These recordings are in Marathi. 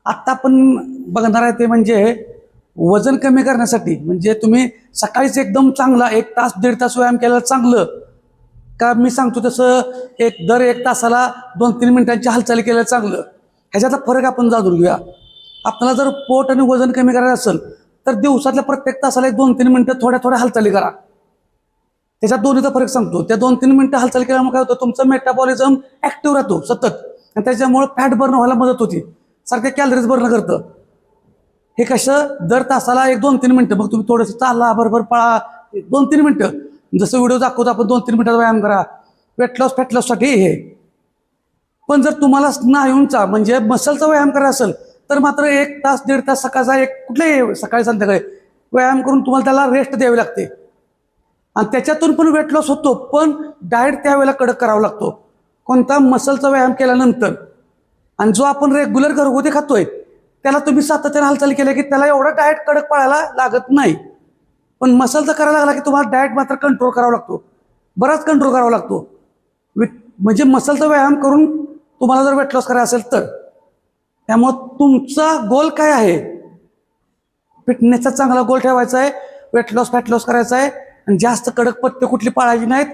आत्ता आपण बघणार आहे ते म्हणजे वजन कमी करण्यासाठी. म्हणजे तुम्ही सकाळीच एकदम चांगला 1 तास 1.5 तास व्यायाम केलेला चांगलं का, मी सांगतो तसं दर 1 तासाला 2-3 मिनिटांची हालचाली केलेलं चांगलं, ह्याच्यातला फरक आपण जाणून घेऊया. आपल्याला जर पोट आणि वजन कमी करायचं असेल तर दिवसातल्या प्रत्येक तासाला 2-3 मिनिटं थोड्या थोड्या हालचाली करा. त्याच्यात दोन्हीचा फरक सांगतो. त्या 2-3 मिनिटं हालचाल केल्यामुळे काय होतं, तुमचं मेटाबॉलिझम ऍक्टिव्ह राहतो सतत, आणि त्याच्यामुळे फॅट बर्न व्हायला मदत होती, सारखे कॅलरीज बर्न करतं. हे कसं, दर तासाला 1-2-3 मिनिटं. मग तुम्ही थोडंसं चालला, बरोबर पळा, 2-3 मिनिटं. जसं व्हिडिओ दाखवतो आपण 2-3 मिनिटाचा व्यायाम करा. वेट लॉस फॅट लॉससाठी हे. पण जर तुम्हाला स्नायूंचा म्हणजे मसलचा व्यायाम करायचा असेल तर मात्र 1 तास 1.5 तास सकाळचा कुठल्याही सकाळी संध्याकाळी व्यायाम करून तुम्हाला त्याला रेस्ट द्यावी लागते, आणि त्याच्यातून पण वेट लॉस होतो. पण डाएट त्यावेळेला कडक करावा लागतो. कोणता, मसलचा व्यायाम केल्यानंतर. आणि जो आपण रेग्युलर घरगुती खातोय त्याला तुम्ही सातत्याने हालचाल केल्या की त्याला एवढा डाएट कडक पाळायला लागत नाही. पण मसलचा करायला लागला की तुम्हाला डाएट मात्र कंट्रोल करावा लागतो, बराच कंट्रोल करावा लागतो. म्हणजे मसलचा व्यायाम करून तुम्हाला जर वेट लॉस करायचा असेल तर. त्यामुळं तुमचा गोल काय आहे, फिटनेसचा चांगला गोल ठेवायचा आहे, वेट लॉस फॅट लॉस करायचा आहे, आणि जास्त कडक पथ्य कुठली पाळायची नाहीत.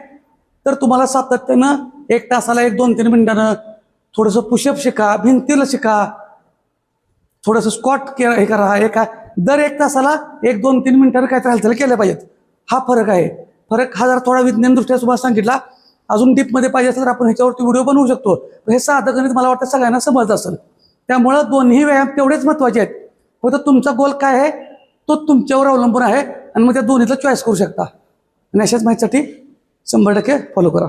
तर तुम्हाला सातत्यानं 1 तासाला 1-2-3 मिनिटानं थोडंसं पुशअप शिका, भिंतीला शिका, थोडंसं स्क्वॉट हे करा. दर 1 तासाला 1-2-3 मिनिटांनी काहीतरी हालचाल केल्या पाहिजेत. हा फरक आहे. फरक हा जरा थोडा विज्ञानदृष्ट्या तुम्हाला सांगितला. अजून डीपमध्ये पाहिजे असेल तर आपण ह्याच्यावरती व्हिडिओ बनवू शकतो. हे साधं गणित मला वाटतं सगळ्यांना समजत असेल. त्यामुळं दोन्ही व्यायाम तेवढेच महत्त्वाचे आहेत. फक्त तुमचा गोल काय आहे तो तुमच्यावर अवलंबून आहे, आणि मग त्या दोन्हीचा चॉईस करू शकता. आणि अशाच माहितीसाठी 100% फॉलो करा.